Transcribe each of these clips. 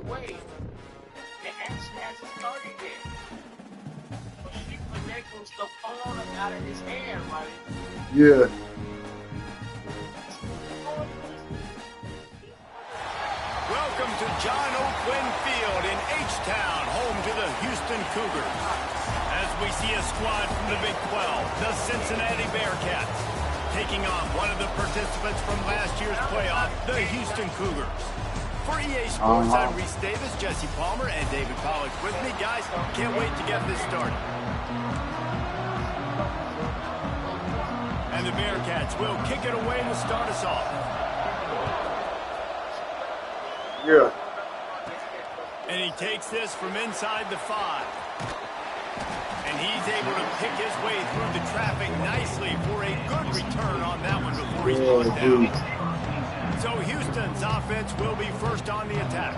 way, the action hasn't started yet. So she connecting stuff falling out of his hand, right? Yeah. Welcome to John Oakland Field in H-Town, home to the Houston Cougars. As we see a squad from the Big 12, the Cincinnati Bearcats, taking on one of the participants from last year's playoff, the Houston Cougars. For EA Sports, I'm Reese Davis, Jesse Palmer, and David Pollack with me. Guys, can't wait to get this started. And the Bearcats will kick it away to start us off. Yeah. And he takes this from inside the 5. And he's able to pick his way through the traffic nicely for a good return on that one before he's brought down. So Houston's offense will be first on the attack.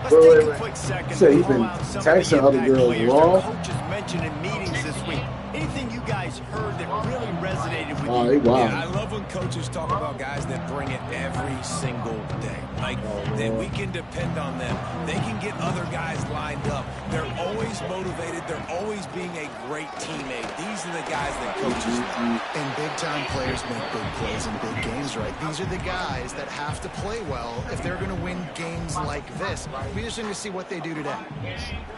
Let's take a quick second to call out some of the impact players their coaches mentioned in meetings this week. Anything you guys heard that really resonated with you? Yeah, I love when coaches talk about guys that bring it every single day. Like, that we can depend on them. They can get other guys lined up. They're always motivated. They're always being a great teammate. These are the guys that coaches love. And big-time players make big plays in big games, right? These are the guys that have to play well if they're going to win games like this. We're just going to see what they do today.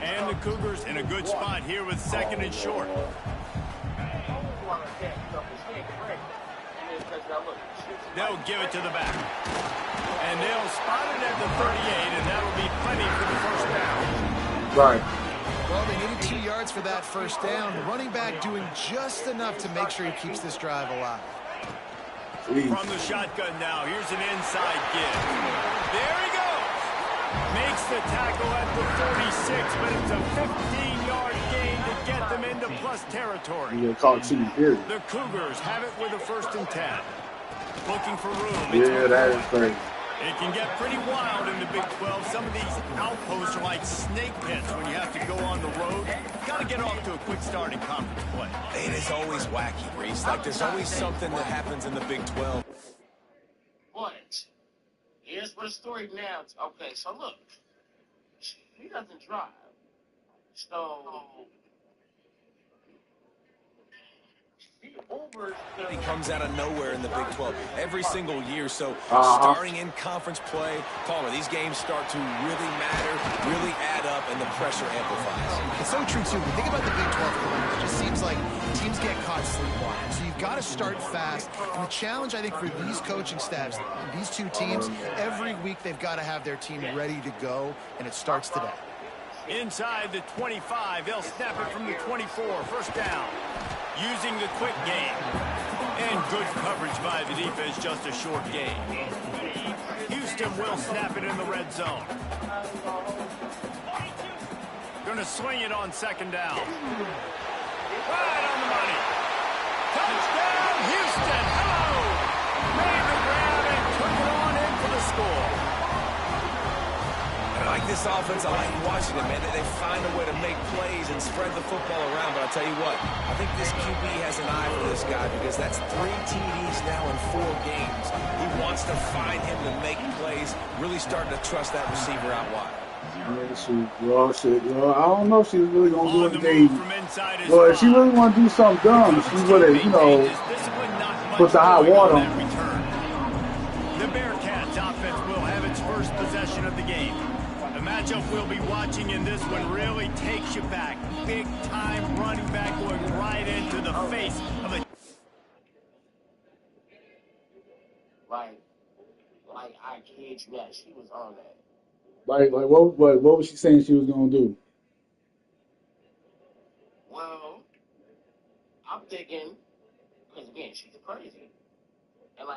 And the Cougars in a good spot here with second and short. They'll give it to the back. And they'll spot it at the 38, and that'll be plenty for the first down. Right. Well, they needed 2 yards for that first down. The running back doing just enough to make sure he keeps this drive alive. From the shotgun now, here's an inside give. There he goes. Makes the tackle at the 46, but it's a 15-yard gain to get them into plus territory. The Cougars have it with a 1st and 10. Looking for room. Yeah, that is crazy. It can get pretty wild in the Big 12. Some of these outposts are like snake pits when you have to go on the road. Got to get off to a quick start in conference play. It is always wacky, Reese. Like, there's always something that happens in the Big 12. But here's where the story now. Okay, so look, he doesn't drive. So he comes out of nowhere in the Big 12 every single year. So starting in conference play, Palmer, these games start to really matter, really add up, and the pressure amplifies. It's so true, too. When you think about the Big 12 career, it just seems like teams get caught sleepwalking. So you've got to start fast. And the challenge, I think, for these coaching staffs, these two teams, every week they've got to have their team ready to go, and it starts today. Inside the 25, they'll snap it from the 24, first down. Using the quick game. And good coverage by the defense, just a short gain. Houston will snap it in the red zone. Going to swing it on 2nd down. Right on the money. Touchdown, Houston. Hello. Made the grab and took it on in for the score. I like this offense. I like watching it, man. They find a way to make plays and spread the football around. But I'll tell you what, I think this QB has an eye for this guy because that's 3 TDs now in 4 games. He wants to find him to make plays, really starting to trust that receiver out wide. Well, I don't know if she's really going to do anything. Well, if she really want to do something dumb, she's going to, put the hot water on. The Bearcats offense will have its first possession of the game. The matchup we'll be watching in this one really takes you back. Big-time running back going right into the face of a... Like I kid you not, she was on that. Like what was she saying she was going to do? Well, I'm thinking, because again, she's crazy. And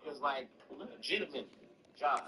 because legitimate Josh.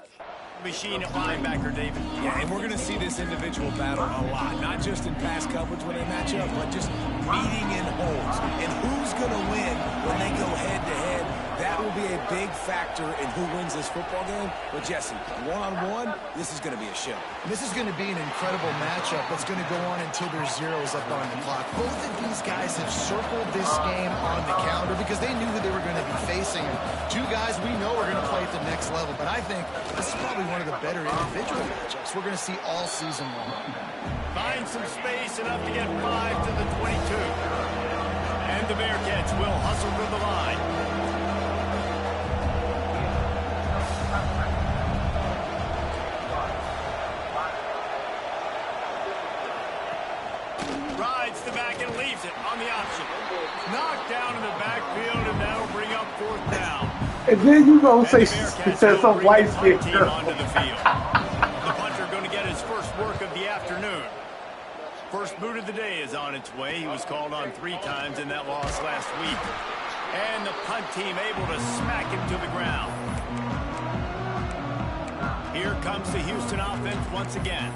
Machine at linebacker, David. Yeah, and we're going to see this individual battle a lot. Not just in pass coverage when they match up, but just meeting in holes. And who's going to win when they go head-to-head? That will be a big factor in who wins this football game. But, Jesse, one-on-one, this is going to be a show. This is going to be an incredible matchup that's going to go on until there's zeros up on the clock. Both of these guys have circled this game on the calendar because they knew who they were going to be facing. Two guys we know are going to play at the next level, but I think this is probably one of the better individual matchups we're going to see all season long. Find some space enough to get 5 to the 22. And the Bearcats will hustle for the line. Rides the back and leaves it on the option. Knocked down in the backfield, and that'll bring up 4th down. And then you gonna say some white team onto the field. The punter going to get his first work of the afternoon. First boot of the day is on its way. He was called on 3 times in that loss last week. And the punt team able to smack him to the ground. Here comes the Houston offense once again.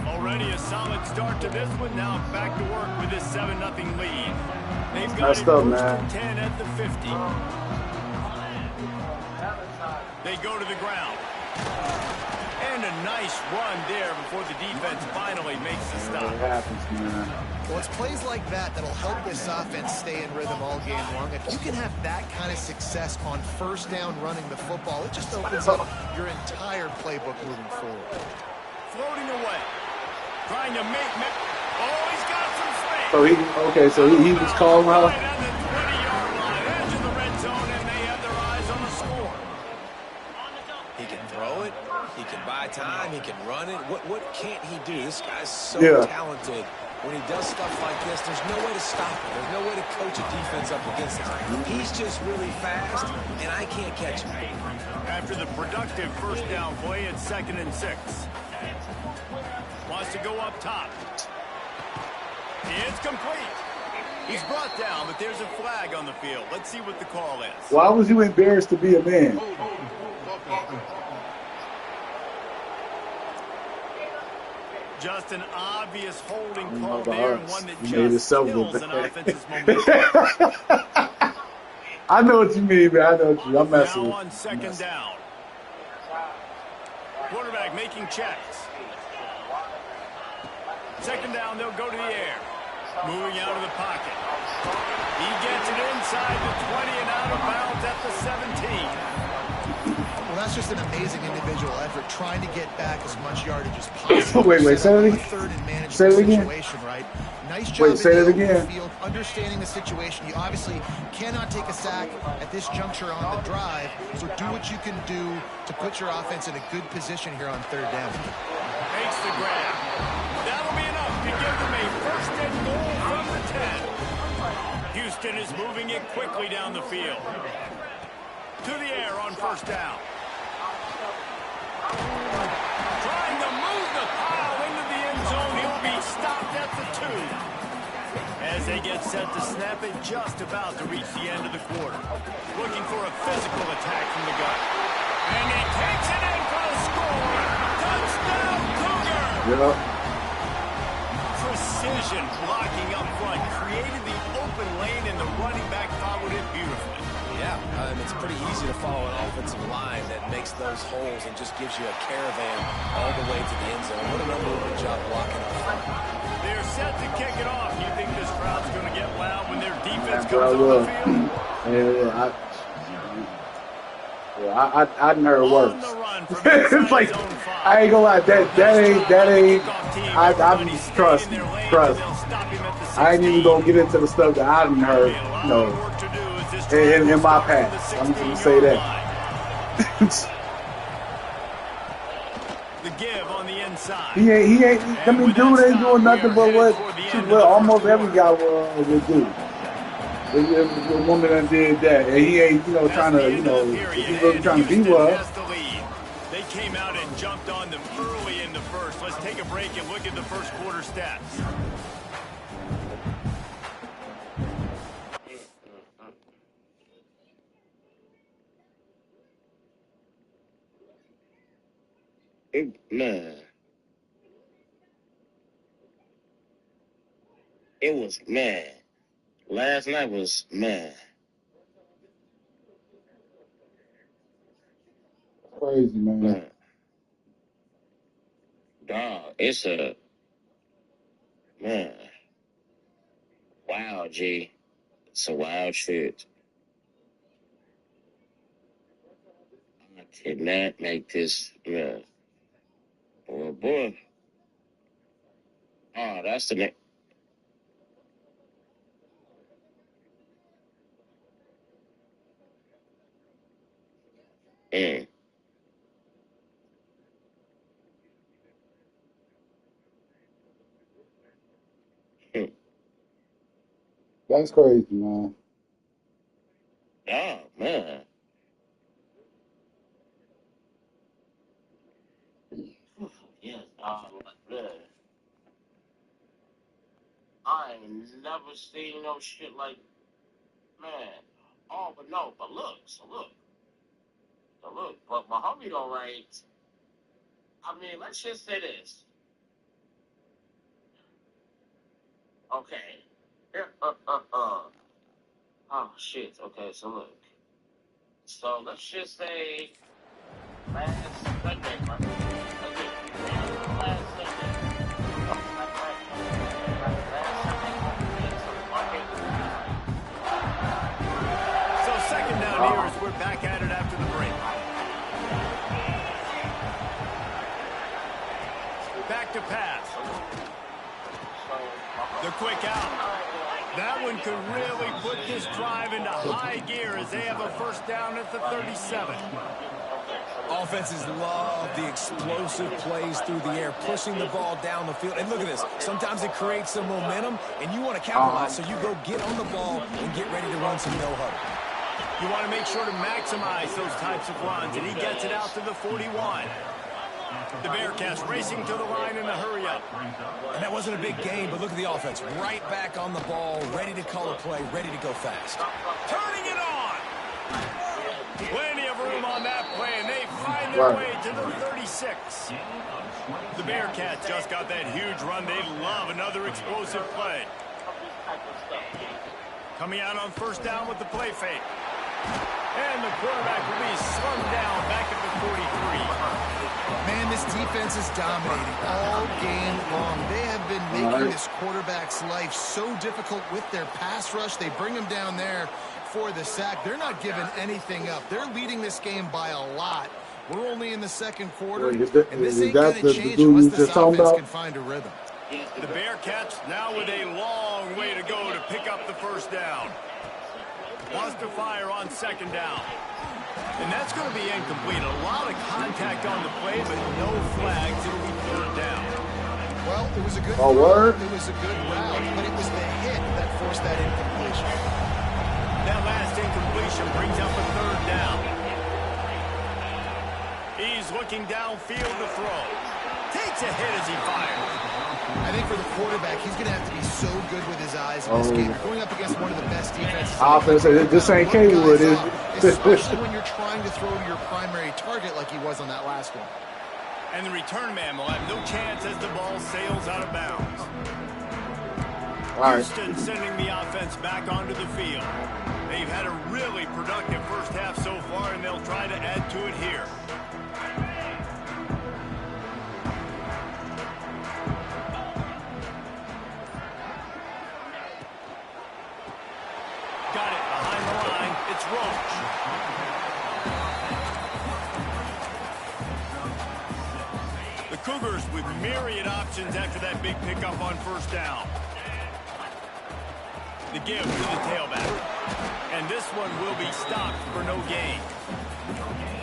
Already a solid start to this one. Now back to work with this 7-0 lead. They've got it first and 10 at the 50. They go to the ground. And a nice run there before the defense finally makes the stop. Well, it's plays like that that'll help this offense stay in rhythm all game long. If you can have that kind of success on first down running the football, it just opens up your entire playbook moving forward. Floating away. Trying to make... Oh, he's got some space. So he was calling out. Right on the 20-yard line, edge of the red zone, and they have their eyes on the score. He can throw it. He can buy time. He can run it. What can't he do? This guy's so talented. When he does stuff like this, there's no way to stop him. There's no way to coach a defense up against him. He's just really fast, and I can't catch him. After the productive first down play, it's 2nd and 6. Wants to go up top. It's complete. He's brought down, but there's a flag on the field. Let's see what the call is. Why was you embarrassed to be a man? Just an obvious holding call there, and one that just kills an offense's momentum. I know what you mean, man. I know what you mean. I'm messing with you. Now on 2nd down. Quarterback making checks. 2nd down, they'll go to the air. Moving out of the pocket. He gets it inside the 20 and out of bounds at the 17. Well, that's just an amazing individual effort, trying to get back as much yardage as possible. Wait, say that again? Third and manageable say it again. Situation, right? Nice job. Say that again. Field, understanding the situation. You obviously cannot take a sack at this juncture on the drive, so do what you can do to put your offense in a good position here on 3rd down. Makes the grab. That'll be enough to give them a 1st and goal from the 10. Houston is moving it quickly down the field. To the air on 1st down. Trying to move the pile into the end zone. He'll be stopped at the 2. As they get set to snap it, just about to reach the end of the quarter. Looking for a physical attack from the gut. And he takes it in for the score. Touchdown, Cougar! Precision blocking up front. Created the open lane, and the running back followed it beautifully. Yeah, it's pretty easy to follow an offensive line that makes those holes and just gives you a caravan all the way to the end zone. What an unbelievable job blocking up front. They're set to kick it off. You think this crowd's going to get loud when their defense comes on the field? I never worked. It's like, I ain't gonna lie, that ain't, I'm trust. I ain't even gonna get into the stuff that I didn't heard, in my past. I'm just gonna say that. The give on the inside. He ain't, I mean, dude ain't doing nothing but what almost every guy would do. The woman that did that, and he ain't, trying to, he's really trying to be well. They came out and jumped on them early in the first. Let's take a break and look at the first quarter stats. It was, man. Last night was, man. Crazy, man. Man. Dog, it's a man. Wow, G. It's a wild shit. I cannot make this, man. Oh, boy. Oh, that's the next. Mm. Mm. That's crazy, man. Oh, man. Yes, man. I ain't never seen no shit like, man. Oh, but no, but look, but Muhammad, all right. I mean, let's just say this. Okay. Oh, shit. Okay, so look. So let's just say last Sunday, right? Last Sunday. Last Sunday, so Monday. So second down here as we're back at it after the break. Back to pass. The quick out. That one could really put this drive into high gear as they have a first down at the 37. Offenses love the explosive plays through the air, pushing the ball down the field. And look at this. Sometimes it creates some momentum, and you want to capitalize, so you go get on the ball and get ready to run some no-huddle. You want to make sure to maximize those types of runs, and he gets it out to the 41. The Bearcats racing to the line in a hurry-up. And that wasn't a big gain, but look at the offense. Right back on the ball, ready to call a play, ready to go fast. Turning it on. Plenty of room on that play, and they find their way to the 36. The Bearcats just got that huge run. They love another explosive play. Coming out on first down with the play fake. And the quarterback will be slung down back at the 43. Man, this defense is dominating all game long. They have been making this quarterback's life so difficult with their pass rush. They bring him down there for the sack. They're not giving anything up. They're leading this game by a lot. We're only in the second quarter, and this ain't going to change unless this offense can find a rhythm. The Bearcats now with a long way to go to pick up the first down. Wants to fire on second down. And that's going to be incomplete. A lot of contact on the play, but no flags. It'll be third down. Well, it was a good throw. It was a good route, but it was the hit that forced that incompletion. That last incompletion brings up a third down. He's looking downfield to throw. Takes a hit as he fires. I think for the quarterback, he's going to have to be so good with his eyes in this game. You're going up against one of the best defenses. Offense, this ain't Kaywood, is it? Especially when you're trying to throw to your primary target like he was on that last one. And the return man will have no chance as the ball sails out of bounds. Houston sending the offense back onto the field. They've had a really productive first half so far, and they'll try to add to it here. Got it behind the line. It's Roach. The Cougars with myriad options after that big pickup on first down. The give to the tailback. And this one will be stopped for no gain.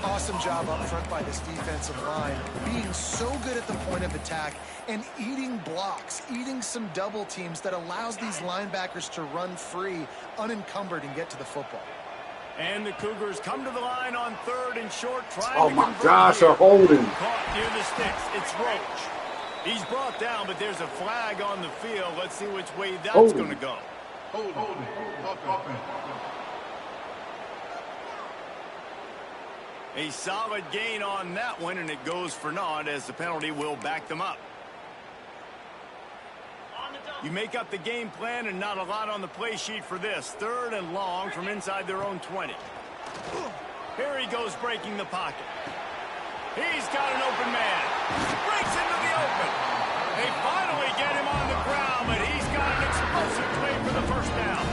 Awesome job up front by this defensive line, being so good at the point of attack and eating blocks, eating some double teams that allows these linebackers to run free, unencumbered, and get to the football. And the Cougars come to the line on third and short, trying oh to my gosh, a holding. Caught near the sticks. It's Roach. He's brought down, but there's a flag on the field. Let's see which way that's going to go. A solid gain on that one, and it goes for naught as the penalty will back them up. You make up the game plan and not a lot on the play sheet for this. Third and long from inside their own 20. Here he goes breaking the pocket. He's got an open man. Breaks into the open. They finally get him on the ground, but he's got an explosive play for the first down.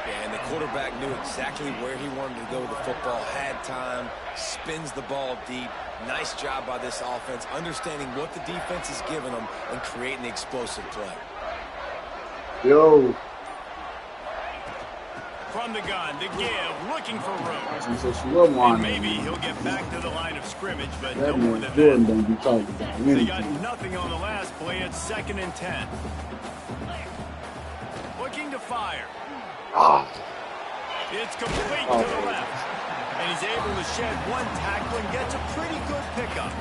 Yeah, and the quarterback knew exactly where he wanted to go with the football, had time, spins the ball deep. Nice job by this offense, understanding what the defense is giving them and creating the explosive play. Yo. From the gun, the give, looking for room. So she was And maybe he'll get back to the line of scrimmage, but no more than Jordan that. don't be talking about They got anything. nothing on the last play. It's 2nd and 10. Looking to fire. It's complete to the left. And he's able to shed one tackle and gets a pretty good pickup.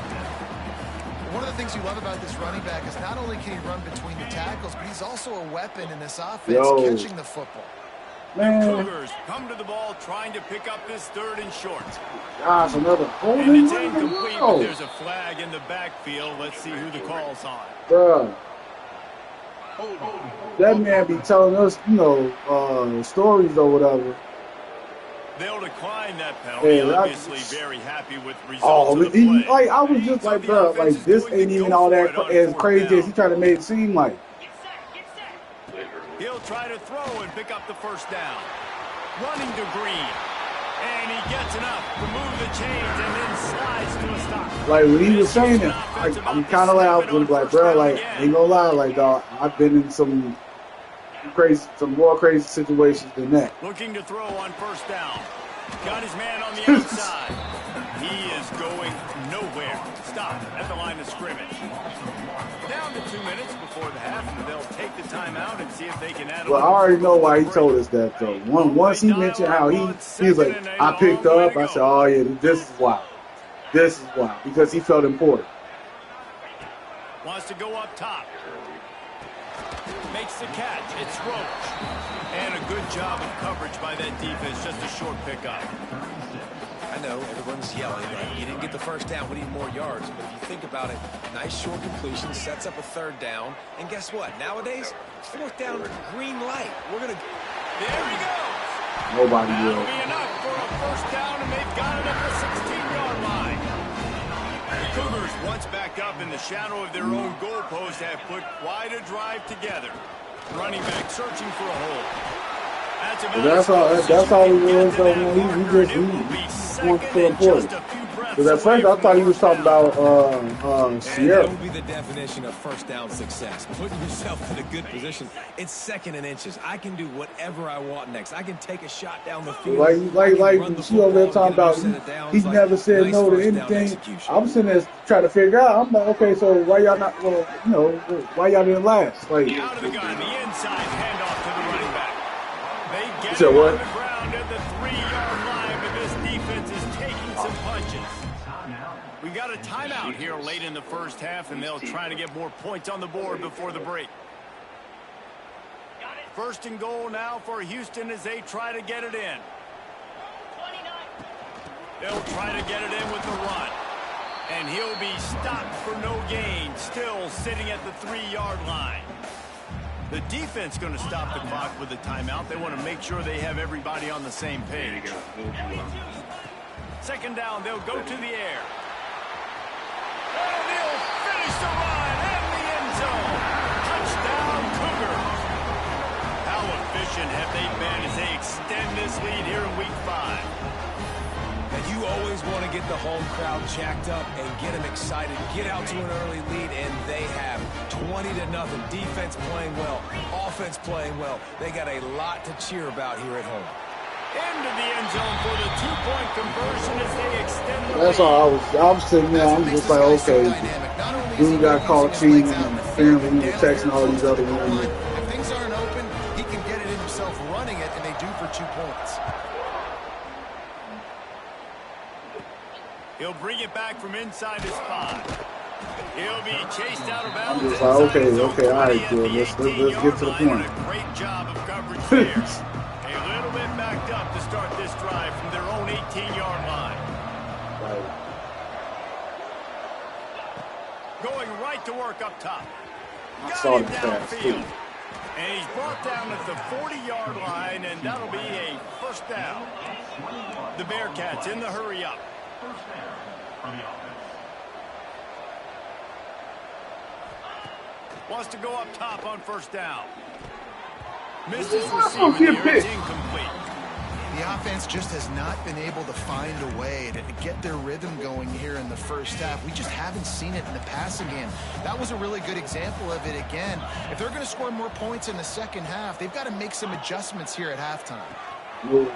One of the things you love about this running back is not only can he run between the tackles, but he's also a weapon in this offense, catching the football. Man. Cougars come to the ball trying to pick up this 3rd and short. Gosh, another And holding. it's incomplete, but there's a flag in the backfield. Let's see who the call's on. Bruh. That man be telling us, stories or whatever. They'll decline that penalty. Hey, Obviously very happy with results of the play. Like I was just like, bro, like this ain't even all that as crazy as he tried to make it seem like. He'll try to throw and pick up the first down. Running to Green. And he gets enough to move the chains and then slides to a stop. Like when he was saying it, I'm kind of like, bro, like ain't gonna lie, like dog, I've been in some more crazy situations than that. Looking to throw on first down. Got his man on the outside. He is going nowhere. Stop at the line of scrimmage. Down to 2 minutes before the half, and they'll take the timeout and see if they can add a Well, I already know why he told us that though. Once he mentioned how he was like, I picked up. I said, oh yeah, this is why. This is why, because he felt important. Wants to go up top. Makes the catch. It's Roach. And a good job of coverage by that defense. Just a short pickup. I know everyone's yelling, like, you didn't get the first down, we need more yards. But if you think about it, nice short completion, sets up a 3rd down. And guess what? Nowadays, 4th down, green light. We're going to... There he goes. Nobody That'll will. be enough for a first down, and they've got it at the 16-yard line. The Cougars, once back up in the shadow of their own goalpost, have put quite a drive together. Running back searching for a hole. That's all he was though, man. He just wants to feel important. Because at first I thought he was talking about Sierra. That would be the definition of first down success. Putting yourself in a good position. It's 2nd and inches. I can do whatever I want next. I can take a shot down the field. Like she over there talking about he never said no to anything. I was sitting there trying to figure out. I'm like, okay, so why y'all not? Well, why y'all didn't last? Like out of the gun, the inside handoff to the running back. They get him on what? the ground at the 3-yard line, but this defense is taking some punches. We got a timeout here late in the first half, and they'll try to get more points on the board before the break. 1st and goal now for Houston as they try to get it in. They'll try to get it in with the run. And he'll be stopped for no gain, still sitting at the 3-yard line. The defense going to stop the clock with a timeout. They want to make sure they have everybody on the same page. 2nd down, they'll go to the air. And he'll finish the run in the end zone. Touchdown, Cougars. How efficient have they been as they extend this lead here in Week 5? And you always want to get the home crowd jacked up and get them excited. Get out to an early lead, and they have 20-0. Defense playing well, offense playing well. They got a lot to cheer about here at home. Into the end zone for the 2-point conversion as they extend the lead. that's all I was sitting there. I'm just like, okay, dude got caught cheating, and apparently he was texting all these other women. If things aren't open, he can get it in himself running it, and they do for 2 points. He'll bring it back from inside his 5. He'll be chased out of bounds. I'm just like, okay, all right, dude, let's get to the point. A great job of coverage there. A little bit backed up to start this drive from their own 18-yard line. Right. Going right to work up top. I saw Got him that pass, too. downfield. And he's brought down at the 40-yard line, and that'll be a first down. The Bearcats in the hurry up. Wants to go up top on first down. Misses receiving here. It's incomplete. The offense just has not been able to find a way to get their rhythm going here in the first half. We just haven't seen it in the passing game. That was a really good example of it again. If they're going to score more points in the second half, they've got to make some adjustments here at halftime.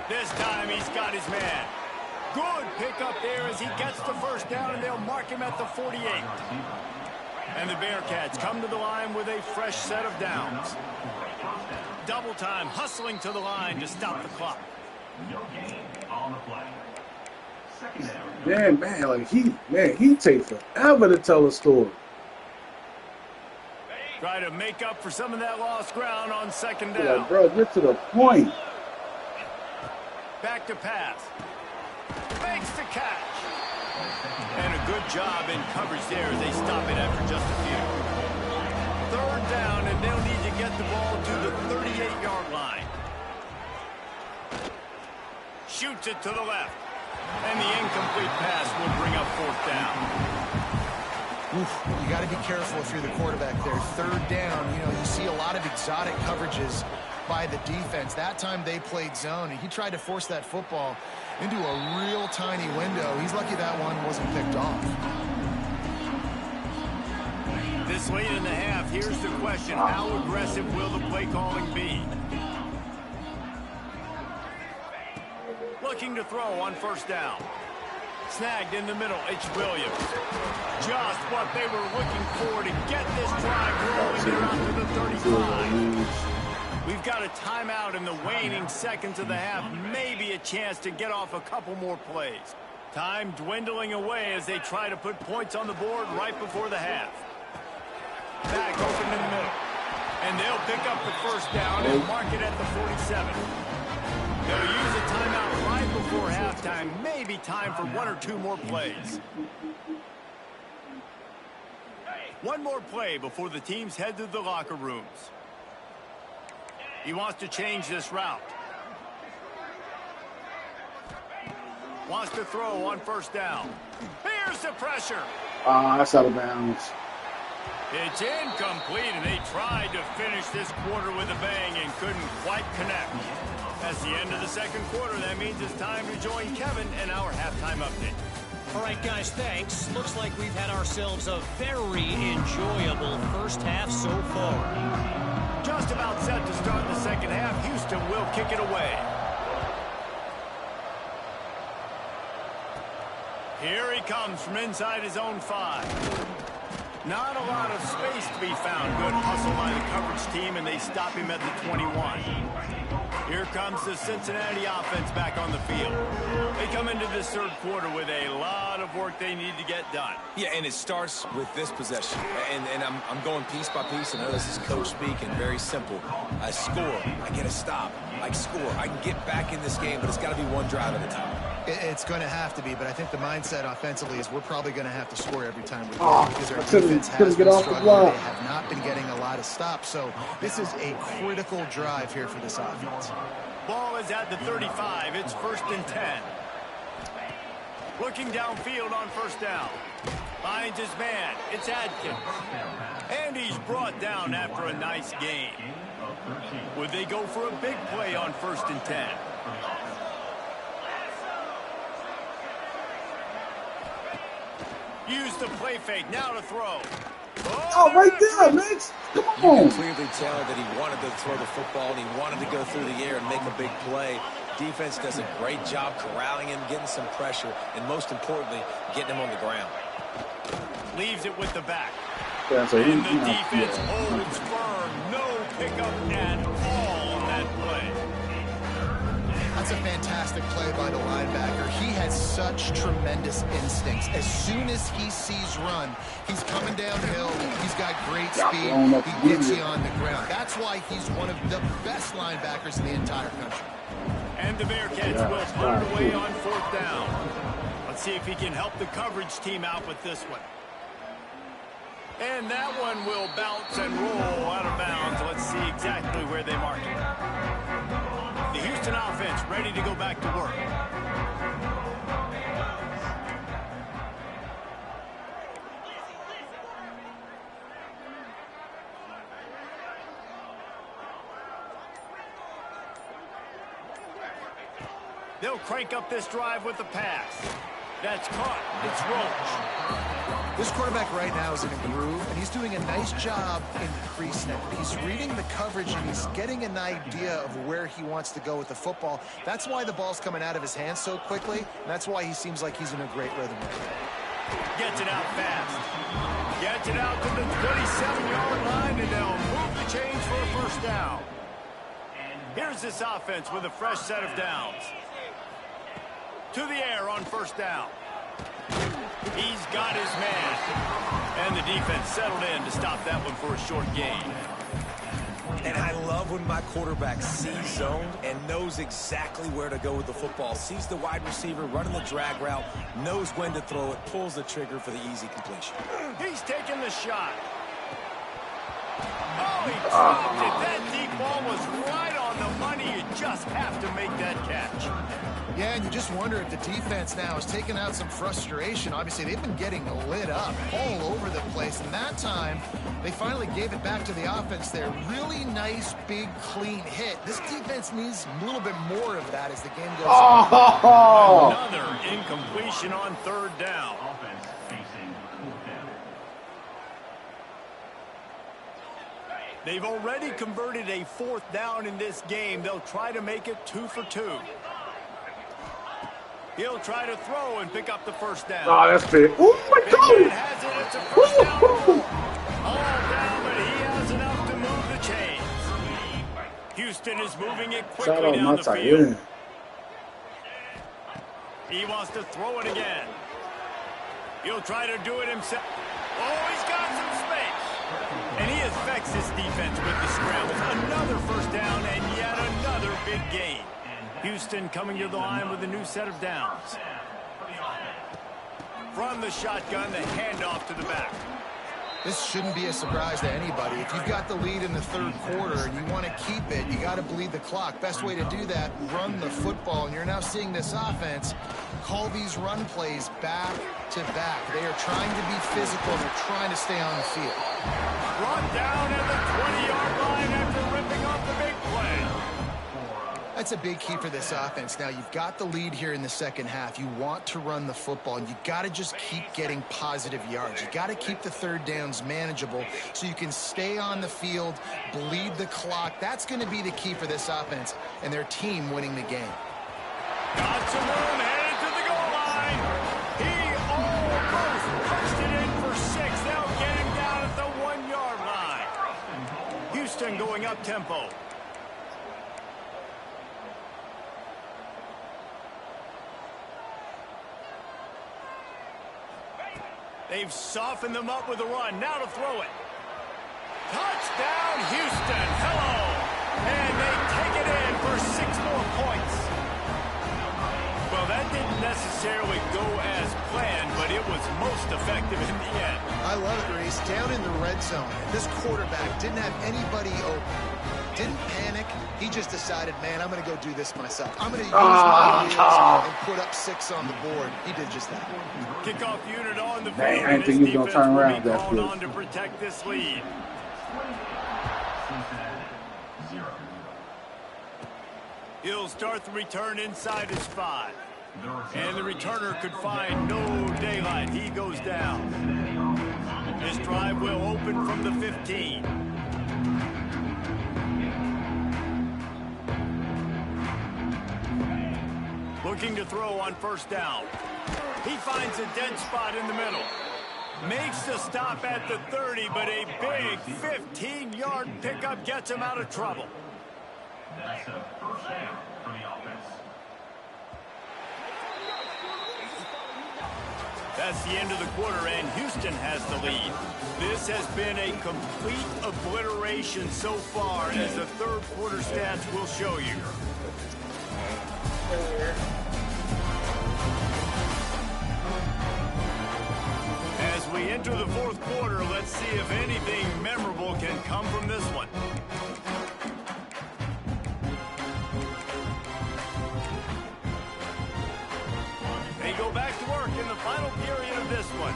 This time he's got his man. Good pickup there as he gets the first down, and they'll mark him at the 48. And the Bearcats come to the line with a fresh set of downs. Double time, hustling to the line to stop the clock. Man, like he takes forever to tell a story. Try to make up for some of that lost ground on second down. Like, bro, get to the point. Back to pass. Makes the catch. And a good job in coverage there as they stop it after just a few. Third down, and they'll need to get the ball to the 38-yard line. Shoots it to the left. And the incomplete pass will bring up fourth down. Oof, you got to be careful if you're the quarterback there. Third down, you see a lot of exotic coverages by the defense. That time they played zone, and he tried to force that football into a real tiny window. He's lucky that one wasn't picked off. This late in the half, here's the question. How aggressive will the play calling be? Looking to throw on first down. Snagged in the middle, it's Williams. Just what they were looking for to get this drive rolling there out to the 35. We've got a timeout in the waning seconds of the half. Maybe a chance to get off a couple more plays. Time dwindling away as they try to put points on the board right before the half. Back open in the middle. And they'll pick up the first down and mark it at the 47. They'll use a timeout right before halftime. Maybe time for one or two more plays. One more play before the teams head to the locker rooms. He wants to change this route. Wants to throw on first down. Here's the pressure. That's out of bounds. It's incomplete, and they tried to finish this quarter with a bang and couldn't quite connect. That's the end of the second quarter. That means it's time to join Kevin and our halftime update. All right, guys, thanks. Looks like we've had ourselves a very enjoyable first half so far. Just about set to start the second half. Houston will kick it away. Here he comes from inside his own 5. Not a lot of space to be found. Good hustle by the coverage team, and they stop him at the 21. Here comes the Cincinnati offense back on the field. They come into this third quarter with a lot of work they need to get done. Yeah, and it starts with this possession. And I'm going piece by piece. I know this is coach speak and very simple. I score. I get a stop. I score. I can get back in this game, but it's got to be one drive at a time. It's going to have to be, but I think the mindset offensively is we're probably going to have to score every time we go because our defense has been struggling. They have not been getting a lot of stops, so this is a critical drive here for this offense. Ball is at the 35. It's 1st and 10. Looking downfield on first down. Finds his man. It's Adkins. And he's brought down after a nice gain. Would they go for a big play on 1st and 10? Use the play fake. Now to throw. Oh, right there, Mitch. Come on. You can clearly tell that he wanted to throw the football and he wanted to go through the air and make a big play. Defense does a great job corralling him, getting some pressure, and most importantly, getting him on the ground. Leaves it with the back. Yeah, so and the defense holds firm. No pickup at all on that play. That's a fantastic play by the linebacker. He has such tremendous instincts. As soon as he sees run, he's coming down the hill. He's got great speed. He gets you on the ground. That's why he's one of the best linebackers in the entire country. And the Bearcats will punt it away on 4th down. Let's see if he can help the coverage team out with this one. And that one will bounce and roll out of bounds. Let's see exactly where they mark it. The Houston offense ready to go back to work. They'll crank up this drive with the pass. That's caught. It's Roach. This quarterback right now is in a groove, and he's doing a nice job in the crease now. He's reading the coverage, and he's getting an idea of where he wants to go with the football. That's why the ball's coming out of his hands so quickly, and that's why he seems like he's in a great rhythm right now. Gets it out fast. Gets it out to the 27-yard line, and they'll move the chains for a first down. Here's this offense with a fresh set of downs. To the air on first down. He's got his man. And the defense settled in to stop that one for a short gain. And I love when my quarterback sees zone and knows exactly where to go with the football. Sees the wide receiver running the drag route, knows when to throw it, pulls the trigger for the easy completion. He's taking the shot. Oh, he dropped it. That deep ball was right on the money. You just have to make that catch. Yeah, and you just wonder if the defense now is taking out some frustration. Obviously, they've been getting lit up all over the place. And that time, they finally gave it back to the offense there. Really nice, big, clean hit. This defense needs a little bit more of that as the game goes on. Another incompletion on third down. They've already converted a fourth down in this game. They'll try to make it 2 for 2. He'll try to throw and pick up the first down. Oh, that's big. Oh, my God. Has it. It's a first down. All down, but he has enough to move the chains. Houston is moving it quickly down the field. He wants to throw it again. He'll try to do it himself. Oh, he's got some space. And he affects his defense with the scrambles. Another first down and yet another big gain. Houston coming to the line with a new set of downs. From the shotgun, the handoff to the back. This shouldn't be a surprise to anybody. If you've got the lead in the third quarter and you want to keep it, you got to bleed the clock. Best way to do that, run the football. And you're now seeing this offense call these run plays back to back. They are trying to be physical. They're trying to stay on the field. Brought down at the 20-yard line after ripping off the big play. That's a big key for this offense. Now, you've got the lead here in the second half. You want to run the football, and you got to just keep getting positive yards. You got to keep the third downs manageable so you can stay on the field, bleed the clock. That's going to be the key for this offense and their team winning the game. Got some room, headed to the goal line. He almost punched it in for 6. They'll get him down at the 1-yard line. Houston going up tempo. They've softened them up with a run. Now to throw it. Touchdown, Houston. Hello. And they take it in for 6 more points. Well, that didn't necessarily go as planned, but it was most effective in the end. I love it, Reese. Down in the red zone, this quarterback didn't have anybody open. Didn't panic. He just decided, man, I'm going to go do this myself. I'm going to use my wheels and put up 6 on the board. He did just that. Kickoff unit on the field. I didn't think he was going to turn around that quick. On to protect this lead. He'll start the return inside his 5. And the returner could find no daylight. He goes down. This drive will open from the 15. Looking to throw on first down. He finds a dead spot in the middle. Makes the stop at the 30, but a big 15-yard pickup gets him out of trouble. That's a first down for the offense. That's the end of the quarter, and Houston has the lead. This has been a complete obliteration so far, as the third quarter stats will show you. As we enter the fourth quarter, let's see if anything memorable can come from this one. They go back to work in the final period of this one.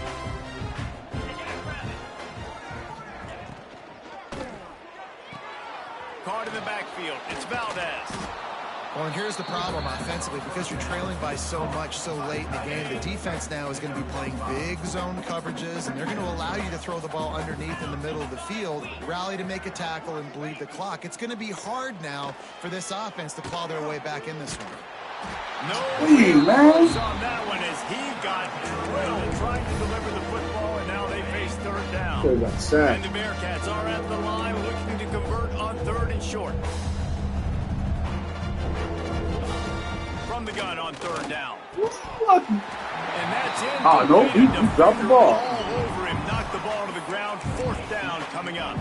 Caught in the backfield. It's Valdez. Well, and here's the problem offensively. Because you're trailing by so much so late in the game, the defense now is going to be playing big zone coverages, and they're going to allow you to throw the ball underneath in the middle of the field, rally to make a tackle, and bleed the clock. It's going to be hard now for this offense to claw their way back in this one. No man. On that one as he got drilled trying to deliver the football, and now they face third down. And the Bearcats are at the line looking to convert on 3rd and short. From the gun on 3rd down. What? And that's in. Oh, no, he dropped the ball. All over him, knocked the ball to the ground. 4th down coming up.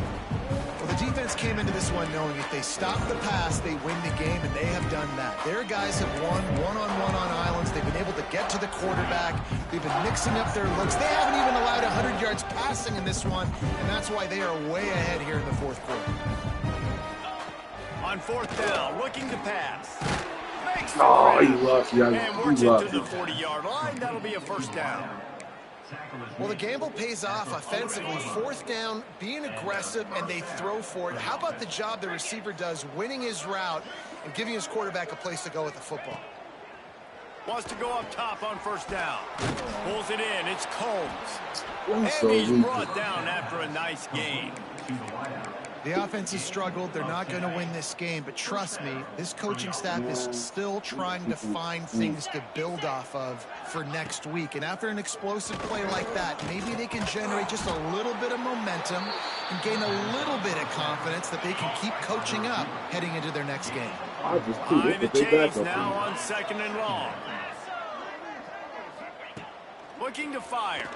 Well, the defense came into this one knowing if they stop the pass, they win the game, and they have done that. Their guys have won one-on-one on islands. They've been able to get to the quarterback. They've been mixing up their looks. They haven't even allowed 100 yards passing in this one, and that's why they are way ahead here in the 4th quarter. On 4th down, looking to pass. Oh, he lucky. And works it to the 40-yard line. That'll be a 1st down. Well, the gamble pays off offensively. 4th down, being aggressive, and they throw for it. How about the job the receiver does, winning his route and giving his quarterback a place to go with the football? Wants to go up top on 1st down. Pulls it in. It's Combs. So and he's brought down after a nice gain. The offense has struggled. They're not going to win this game, but trust me, this coaching staff is still trying to find things to build off of for next week. And after an explosive play like that, maybe they can generate just a little bit of momentum and gain a little bit of confidence that they can keep coaching up heading into their next game. Behind the chains now on 2nd and long. Looking to fire.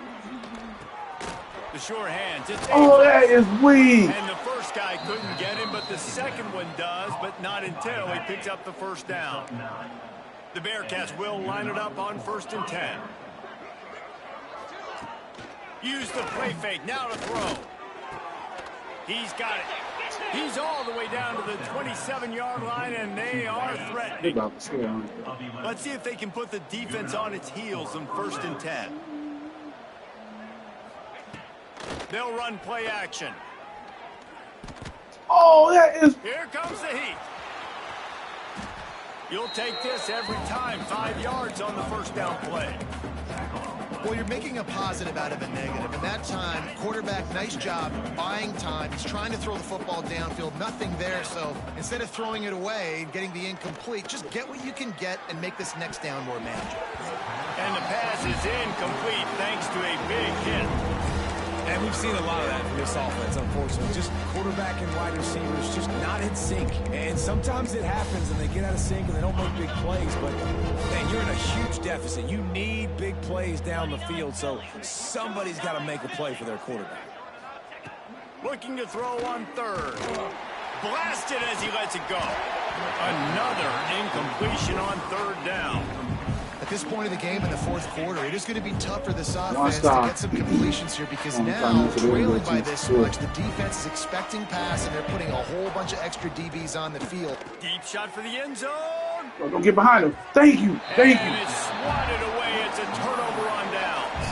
The sure hands. Oh, that is weak. And the first guy couldn't get him, but the second one does, but not until he picks up the 1st down. The Bearcats will line it up on 1st and 10. Use the play fake. Now to throw. He's got it. He's all the way down to the 27-yard line, and they are threatening. Let's see if they can put the defense on its heels on 1st and 10. They'll run play action. Oh, that is... Here comes the heat. You'll take this every time. 5 yards on the 1st down play. Well, you're making a positive out of a negative. And that time, quarterback, nice job buying time. He's trying to throw the football downfield. Nothing there. So instead of throwing it away and getting the incomplete, just get what you can get and make this next down more manageable. And the pass is incomplete thanks to a big hit. And we've seen a lot of that from this offense, unfortunately. Just quarterback and wide receivers just not in sync. And sometimes it happens and they get out of sync and they don't make big plays. But, man, you're in a huge deficit. You need big plays down the field, so somebody's got to make a play for their quarterback. Looking to throw on 3rd. Blasted as he lets it go. Another incompletion on 3rd down. At this point of the game in the 4th quarter, it is going to be tough for this offense to get some completions here because now, trailing by this much, the defense is expecting pass, and they're putting a whole bunch of extra DBs on the field. Deep shot for the end zone. Oh, don't get behind him. Thank you. Thank you. And it's swatted away. It's a turnover on downs.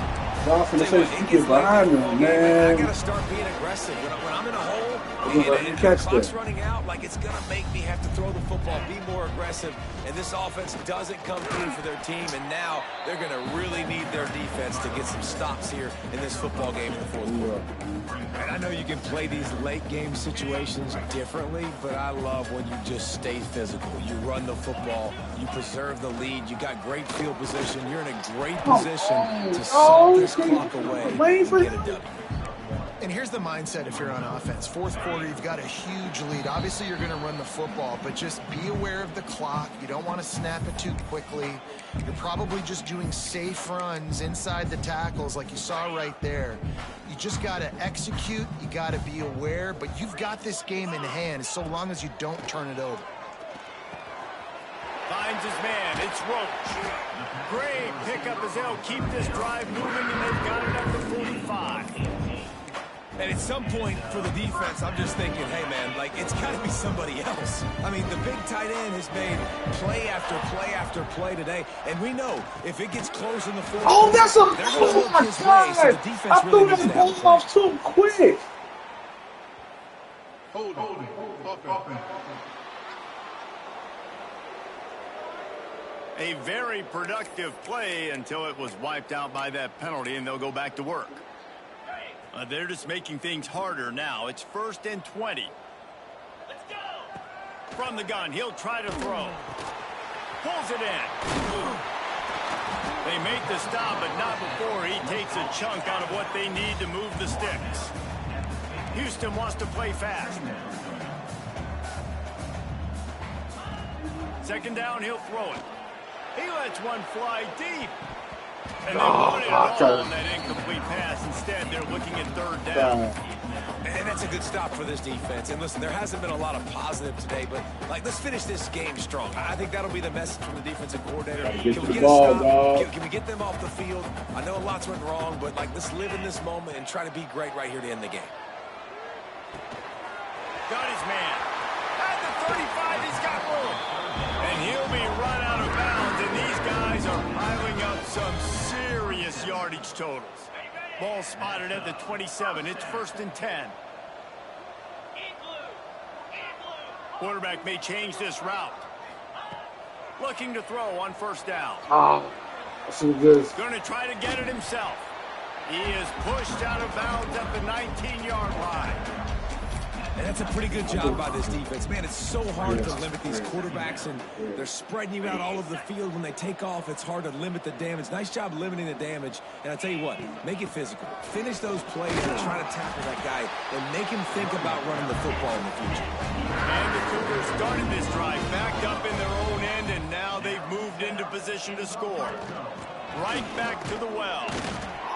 I was going to say, get behind him, man. I got to start being aggressive. When I'm in a hole, and catch the clock's running out, like it's going to make me have to throw the football, be more aggressive. And this offense doesn't come through for their team, and now they're going to really need their defense to get some stops here in this football game in the 4th quarter. And I know you can play these late game situations differently, but I love when you just stay physical. You run the football, you preserve the lead, you got great field position, you're in a great position to suck this clock away and get it done. And here's the mindset if you're on offense. 4th quarter, you've got a huge lead. Obviously, you're going to run the football, but just be aware of the clock. You don't want to snap it too quickly. You're probably just doing safe runs inside the tackles like you saw right there. You just got to execute. You got to be aware, but you've got this game in hand so long as you don't turn it over. Finds his man. It's Roach. Great pickup as they'll keep this drive moving, and they've got it at the 45. And at some point for the defense, I'm just thinking, hey, man, like, it's got to be somebody else. I mean, the big tight end has made play after play after play today. And we know if it gets close in the 4th Oh, that's a... Oh, my God. So the defense I really threw needs that to have ball off too quick. Hold. A very productive play until it was wiped out by that penalty, and they'll go back to work. They're just making things harder now. It's 1st and 20. Let's go. From the gun, he'll try to throw. Pulls it in. They make the stop, but not before he takes a chunk out of what they need to move the sticks. Houston wants to play fast. 2nd down, he'll throw it. He lets one fly deep. And they wanted it all on that incomplete pass. Instead, they're looking at 3rd down. And that's a good stop for this defense. And listen, there hasn't been a lot of positive today, but let's finish this game strong. I think that'll be the message from the defensive coordinator. Can we get a stop? Can we get them off the field? I know a lot's went wrong, but let's live in this moment and try to be great right here to end the game. Got his man. At the 35, he's got room. And he'll be run out of bounds, and these guys are piling up some serious yardage totals. Ball spotted at the 27. It's 1st and 10. Quarterback may change this route. Looking to throw on 1st down. So good. Going to try to get it himself. He is pushed out of bounds at the 19-yard line. And that's a pretty good job by this defense. Man, it's so hard to limit these quarterbacks, and they're spreading you out all over the field. When they take off, it's hard to limit the damage. Nice job limiting the damage. And I tell you what, make it physical. Finish those plays and try to tackle that guy, and make him think about running the football in the future. And the Cougars started this drive backed up in their own end, and now they've moved into position to score. Right back to the well.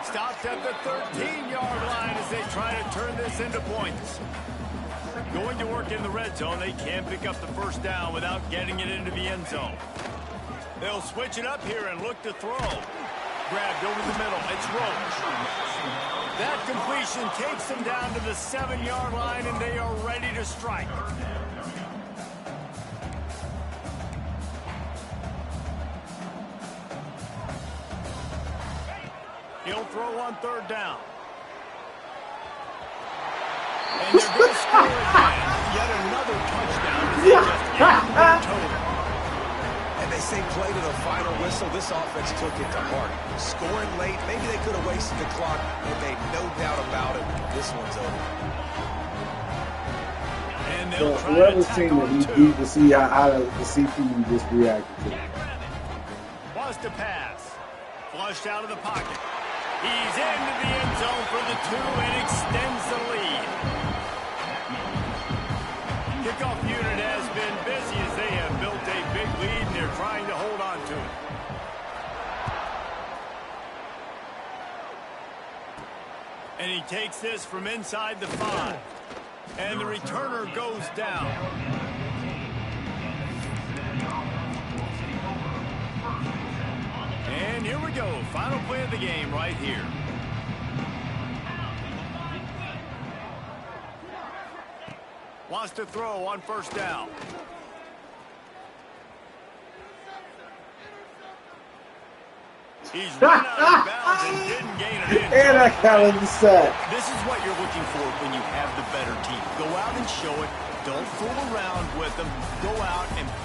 Stopped at the 13-yard line as they try to turn this into points. Going to work in the red zone. They can pick up the 1st down without getting it into the end zone. They'll switch it up here and look to throw. Grabbed over the middle. It's Roach. That completion takes them down to the 7-yard line, and they are ready to strike. He'll throw on 3rd down. And they're going to score again. Yet another touchdown as they just end their total. And they say play to the final whistle. This offense took it to heart. Scoring late, maybe they could have wasted the clock, and made no doubt about it. This one's over. And they'll try whoever's to team that he beat to see how the CPU just reacted to it. Wants to pass. Flushed out of the pocket. He's into the end zone for the 2 and extends the lead. Kickoff unit has been busy as they have built a big lead, and they're trying to hold on to it. And he takes this from inside the 5. And the returner goes down. And here we go. Final play of the game right here. Wants to throw on 1st down. He's run out of bounds and didn't gain an inch. And I counted the sack. This is what you're looking for when you have the better team. Go out and show it. Don't fool around with them. Go out and play.